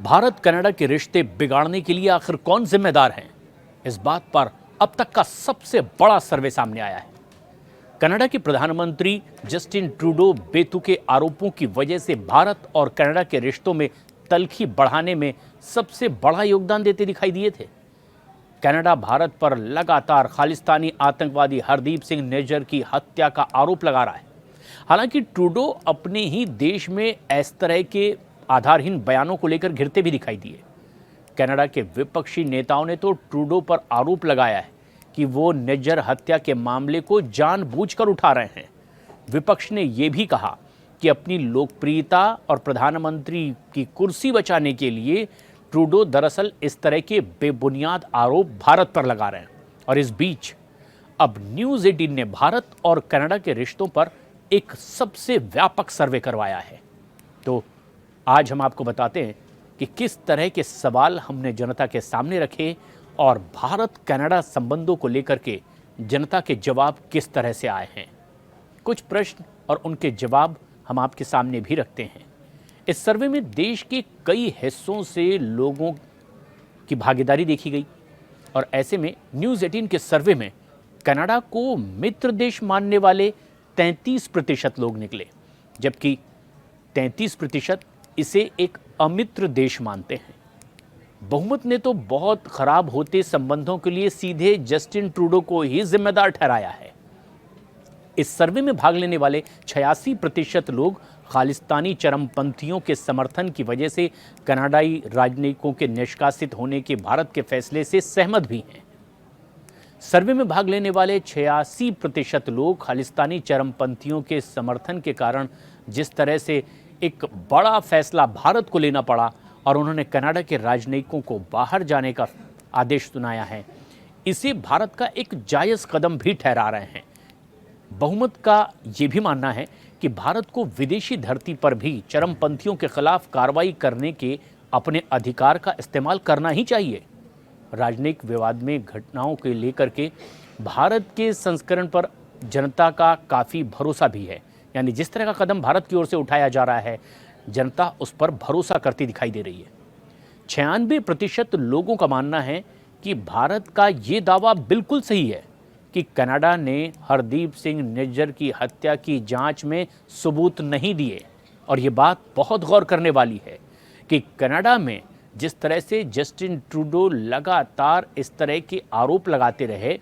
Bharat Canada के रिश्ते बिगाड़ने के लिए आखिर कौन जिम्मेदार है? इस बात पर अब तक का सबसे बड़ा सर्वे सामने आया है। कनाडा के प्रधानमंत्री जस्टिन ट्रूडो बेतुके आरोपों की वजह से भारत और कनाडा के रिश्तों में तल्खी बढ़ाने में सबसे बड़ा योगदान देते दिखाई दिए थे। कनाडा भारत पर लगातार खालिस्तानी आतंकवादी हरदीप सिंह निज्जर की हत्या का आरोप लगा रहा है। हालांकि ट्रूडो अपने ही देश में इस तरह के आधारहीन बयानों को लेकर घिरते भी दिखाई दिए। कनाडा के विपक्षी नेताओं ने तो ट्रूडो पर आरोप लगाया है कि वो निज्जर हत्या के मामले को जानबूझकर उठा रहे हैं। विपक्ष ने यह भी कहा कि अपनी लोकप्रियता और प्रधानमंत्री की कुर्सी बचाने के लिए ट्रूडो दरअसल इस तरह के बेबुनियाद आरोप भारत पर लगा रहे हैं। और इस बीच अब न्यूज़ 18 ने भारत और कनाडा के रिश्तों पर एक सबसे व्यापक सर्वे करवाया है। तो आज हम आपको बताते हैं कि किस तरह के सवाल हमने जनता के सामने रखे और भारत कनाडा संबंधों को लेकर के जनता के जवाब किस तरह से आए हैं। कुछ प्रश्न और उनके जवाब हम आपके सामने भी रखते हैं। इस सर्वे में देश के कई हिस्सों से लोगों की भागीदारी देखी गई और ऐसे में न्यूज़ 18 के सर्वे में कनाडा को मित्र देश मानने वाले 33% लोग निकले, जबकि 33% इसे एक अमित्र देश मानते हैं। बहुमत ने तो बहुत खराब होते संबंधों के लिए सीधे जस्टिन ट्रूडो को ही जिम्मेदार ठहराया है। इस सर्वे में भाग लेने वाले 86% लोग खालिस्तानी चरमपंथियों के समर्थन की वजह से कनाडाई राजनयिकों के निष्कासित होने के भारत के फैसले से सहमत भी हैं। सर्वे में भाग लेने वाले 86% लोग खालिस्तानी चरमपंथियों के समर्थन के कारण जिस तरह से एक बड़ा फैसला भारत को लेना पड़ा और उन्होंने कनाडा के राजनयिकों को बाहर जाने का आदेश सुनाया है, इसे भारत का एक जायज़ कदम भी ठहरा रहे हैं। बहुमत का ये भी मानना है कि भारत को विदेशी धरती पर भी चरमपंथियों के खिलाफ कार्रवाई करने के अपने अधिकार का इस्तेमाल करना ही चाहिए। राजनयिक विवाद में घटनाओं के लेकर के भारत के संस्करण पर जनता का काफ़ी भरोसा भी है। यानी जिस तरह का कदम भारत की ओर से उठाया जा रहा है, जनता उस पर भरोसा करती दिखाई दे रही है। 96% लोगों का मानना है कि भारत का ये दावा बिल्कुल सही है कि कनाडा ने हरदीप सिंह निज्जर की हत्या की जांच में सबूत नहीं दिए। और ये बात बहुत गौर करने वाली है कि कनाडा में जिस तरह से जस्टिन ट्रूडो लगातार इस तरह के आरोप लगाते रहे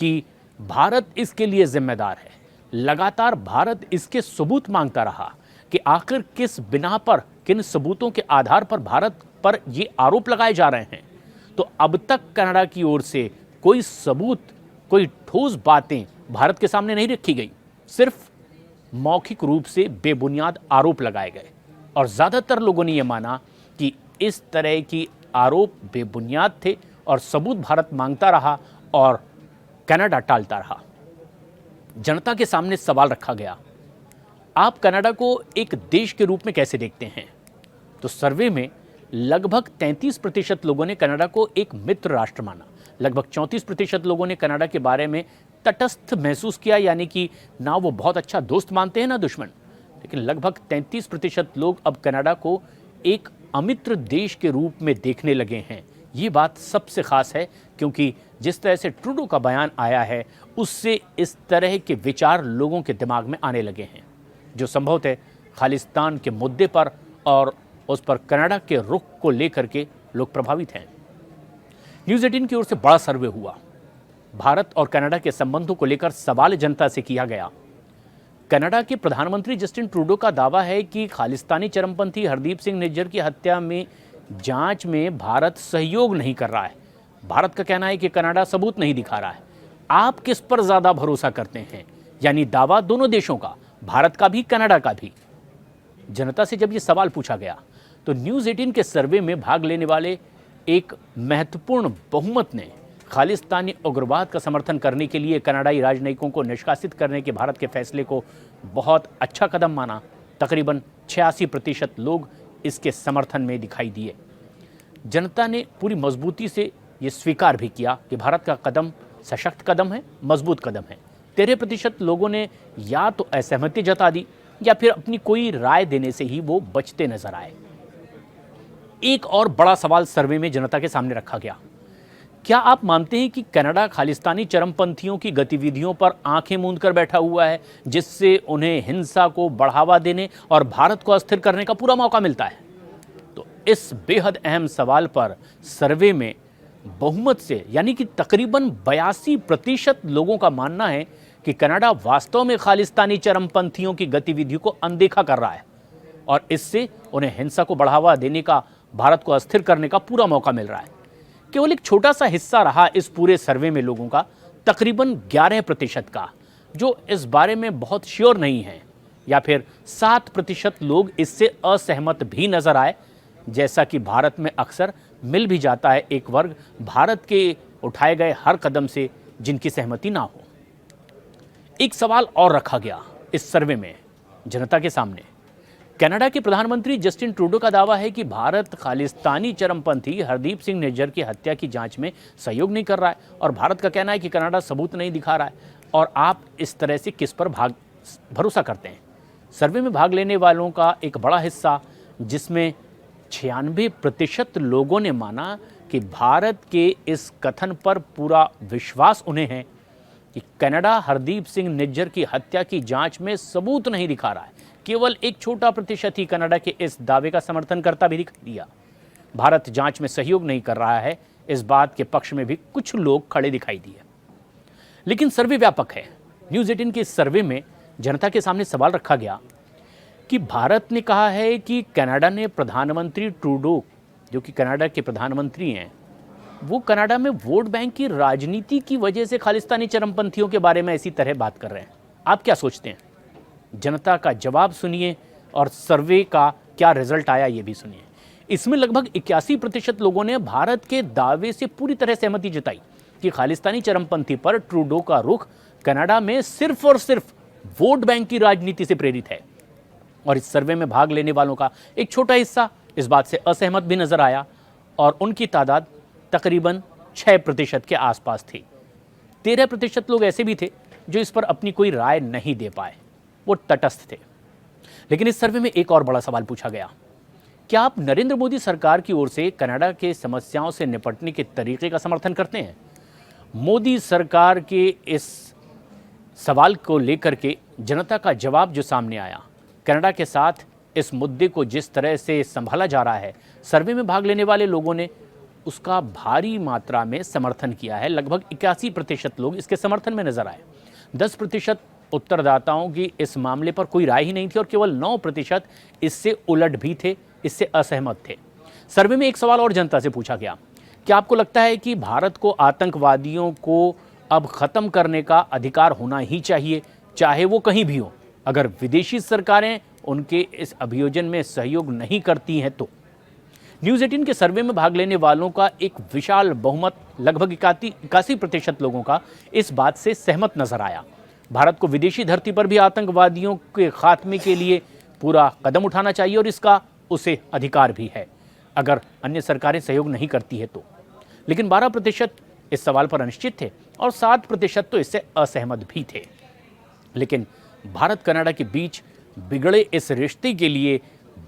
कि भारत इसके लिए जिम्मेदार है, लगातार भारत इसके सबूत मांगता रहा कि आखिर किस बिना पर, किन सबूतों के आधार पर भारत पर ये आरोप लगाए जा रहे हैं, तो अब तक कनाडा की ओर से कोई सबूत, कोई ठोस बातें भारत के सामने नहीं रखी गई। सिर्फ मौखिक रूप से बेबुनियाद आरोप लगाए गए और ज़्यादातर लोगों ने यह माना कि इस तरह की आरोप बेबुनियाद थे और सबूत भारत मांगता रहा और कनाडा टालता रहा। जनता के सामने सवाल रखा गया, आप कनाडा को एक देश के रूप में कैसे देखते हैं? तो सर्वे में लगभग 33% लोगों ने कनाडा को एक मित्र राष्ट्र माना, लगभग 34% लोगों ने कनाडा के बारे में तटस्थ महसूस किया, यानी कि ना वो बहुत अच्छा दोस्त मानते हैं ना दुश्मन। लेकिन लगभग 33% लोग अब कनाडा को एक अमित्र देश के रूप में देखने लगे हैं। ये बात सबसे खास है क्योंकि जिस तरह से ट्रूडो का बयान आया है, उससे इस तरह के विचार लोगों के दिमाग में आने लगे हैं, जो संभवतः खालिस्तान के मुद्दे पर और उस पर कनाडा के रुख को लेकर के लोग प्रभावित हैं। न्यूज़ 18 की ओर से बड़ा सर्वे हुआ। भारत और कनाडा के संबंधों को लेकर सवाल जनता से किया गया। कनाडा के प्रधानमंत्री जस्टिन ट्रूडो का दावा है कि खालिस्तानी चरमपंथी हरदीप सिंह निज्जर की हत्या में जांच में भारत सहयोग नहीं कर रहा है। भारत का कहना है कि कनाडा सबूत नहीं दिखा रहा है। आप किस पर ज़्यादा भरोसा करते हैं? यानी दावा दोनों देशों का, भारत का भी कनाडा का भी। जनता से जब ये सवाल पूछा गया तो न्यूज़ 18 के सर्वे में भाग लेने वाले एक महत्वपूर्ण बहुमत ने खालिस्तानी उग्रवाद का समर्थन करने के लिए कनाडाई राजनयिकों को निष्कासित करने के भारत के फैसले को बहुत अच्छा कदम माना। तकरीबन 86% लोग इसके समर्थन में दिखाई दिए। जनता ने पूरी मजबूती से ये स्वीकार भी किया कि भारत का कदम सशक्त कदम है, मजबूत कदम है। 13% लोगों ने या तो असहमति जता दी या फिर अपनी कोई राय देने से ही वो बचते नजर आए। एक और बड़ा सवाल सर्वे में जनता के सामने रखा गया। क्या आप मानते हैं कि कनाडा खालिस्तानी चरमपंथियों की गतिविधियों पर आंखें मूंद कर बैठा हुआ है, जिससे उन्हें हिंसा को बढ़ावा देने और भारत को अस्थिर करने का पूरा मौका मिलता है? तो इस बेहद अहम सवाल पर सर्वे में बहुमत से यानी कि तकरीबन 82% लोगों का मानना है कि कनाडा वास्तव में खालिस्तानी चरमपंथियों की गतिविधियों को अनदेखा कर रहा है और इससे उन्हें हिंसा को बढ़ावा देने का, भारत को अस्थिर करने का पूरा मौका मिल रहा है। केवल एक छोटा सा हिस्सा रहा इस पूरे सर्वे में लोगों का, तकरीबन 11% का, जो इस बारे में बहुत श्योर नहीं है, या फिर 7% लोग इससे असहमत भी नजर आए, जैसा कि भारत में अक्सर मिल भी जाता है एक वर्ग भारत के उठाए गए हर कदम से जिनकी सहमति ना हो। एक सवाल और रखा गया इस सर्वे में जनता के सामने। कनाडा के प्रधानमंत्री जस्टिन ट्रूडो का दावा है कि भारत खालिस्तानी चरमपंथी हरदीप सिंह निज्जर की हत्या की जांच में सहयोग नहीं कर रहा है और भारत का कहना है कि कनाडा सबूत नहीं दिखा रहा है, और आप इस तरह से किस पर भरोसा करते हैं? सर्वे में भाग लेने वालों का एक बड़ा हिस्सा, जिसमें 96% लोगों ने माना कि भारत के इस कथन पर पूरा विश्वास उन्हें है कि कनाडा हरदीप सिंह निज्जर की हत्या की जांच में सबूत नहीं दिखा रहा है। केवल एक छोटा प्रतिशत ही कनाडा के इस दावे का समर्थन करता भी दिखाई दिया। भारत जांच में सहयोग नहीं कर रहा है, इस बात के पक्ष में भी कुछ लोग खड़े दिखाई दिए। लेकिन सर्वे व्यापक है। न्यूज़ 18 के इस सर्वे में जनता के सामने सवाल रखा गया कि भारत ने कहा है कि कनाडा ने प्रधानमंत्री ट्रूडो, जो कि कनाडा के प्रधानमंत्री हैं, वो कनाडा में वोट बैंक की राजनीति की वजह से खालिस्तानी चरमपंथियों के बारे में इसी तरह बात कर रहे हैं। आप क्या सोचते हैं? जनता का जवाब सुनिए और सर्वे का क्या रिजल्ट आया ये भी सुनिए। इसमें लगभग 81% लोगों ने भारत के दावे से पूरी तरह सहमति जताई कि खालिस्तानी चरमपंथी पर ट्रूडो का रुख कनाडा में सिर्फ और सिर्फ वोट बैंक की राजनीति से प्रेरित है। और इस सर्वे में भाग लेने वालों का एक छोटा हिस्सा इस बात से असहमत भी नजर आया और उनकी तादाद तकरीबन 6% के आसपास थी। 13% लोग ऐसे भी थे जो इस पर अपनी कोई राय नहीं दे पाए, वो तटस्थ थे। लेकिन इस सर्वे में एक और बड़ा सवाल पूछा गया, क्या आप नरेंद्र मोदी सरकार की ओर से कनाडा के समस्याओं से निपटने के तरीके का समर्थन करते हैं? मोदी सरकार के इस सवाल को लेकर के जनता का जवाब जो सामने आया, कनाडा के साथ इस मुद्दे को जिस तरह से संभाला जा रहा है, सर्वे में भाग लेने वाले लोगों ने उसका भारी मात्रा में समर्थन किया है। लगभग 81% लोग इसके समर्थन में नजर आए। 10% उत्तरदाताओं की इस मामले पर कोई राय ही नहीं थी और केवल 9% इससे उलट भी थे, इससे असहमत थे। सर्वे में एक सवाल और जनता से पूछा गया, क्या आपको लगता है कि भारत को आतंकवादियों को अब खत्म करने का अधिकार होना ही चाहिए, चाहे वो कहीं भी हो? अगर विदेशी सरकारें उनके इस अभियोजन में सहयोग नहीं करती हैं तो? न्यूज़ 18 के सर्वे में भाग लेने वालों का एक विशाल बहुमत, लगभग 81% लोगों का, इस बात से सहमत नजर आया। भारत को विदेशी धरती पर भी आतंकवादियों के खात्मे के लिए पूरा कदम उठाना चाहिए और इसका उसे अधिकार भी है, अगर अन्य सरकारें सहयोग नहीं करती है तो। लेकिन 12% इस सवाल पर अनिश्चित थे और 7% तो इससे असहमत भी थे। लेकिन भारत कनाडा के बीच बिगड़े इस रिश्ते के लिए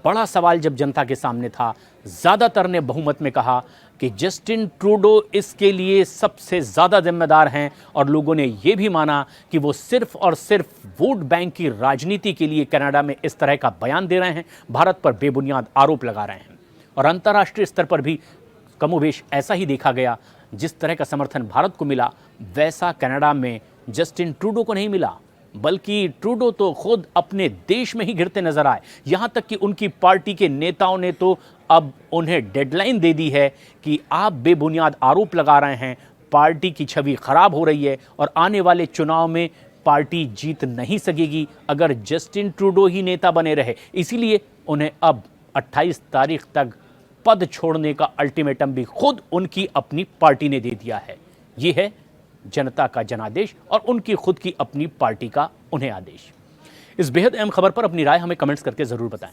बड़ा सवाल जब जनता के सामने था, ज़्यादातर ने बहुमत में कहा कि जस्टिन ट्रूडो इसके लिए सबसे ज़्यादा जिम्मेदार हैं और लोगों ने यह भी माना कि वो सिर्फ और सिर्फ वोट बैंक की राजनीति के लिए कनाडा में इस तरह का बयान दे रहे हैं, भारत पर बेबुनियाद आरोप लगा रहे हैं। और अंतर्राष्ट्रीय स्तर पर भी कमोबेश ऐसा ही देखा गया। जिस तरह का समर्थन भारत को मिला, वैसा कनाडा में जस्टिन ट्रूडो को नहीं मिला, बल्कि ट्रूडो तो खुद अपने देश में ही गिरते नजर आए। यहां तक कि उनकी पार्टी के नेताओं ने तो अब उन्हें डेडलाइन दे दी है कि आप बेबुनियाद आरोप लगा रहे हैं, पार्टी की छवि खराब हो रही है और आने वाले चुनाव में पार्टी जीत नहीं सकेगी अगर जस्टिन ट्रूडो ही नेता बने रहे। इसीलिए उन्हें अब 28 तारीख तक पद छोड़ने का अल्टीमेटम भी खुद उनकी अपनी पार्टी ने दे दिया है। ये है जनता का जनादेश और उनकी खुद की अपनी पार्टी का उन्हें आदेश। इस बेहद अहम खबर पर अपनी राय हमें कमेंट्स करके ज़रूर बताएं।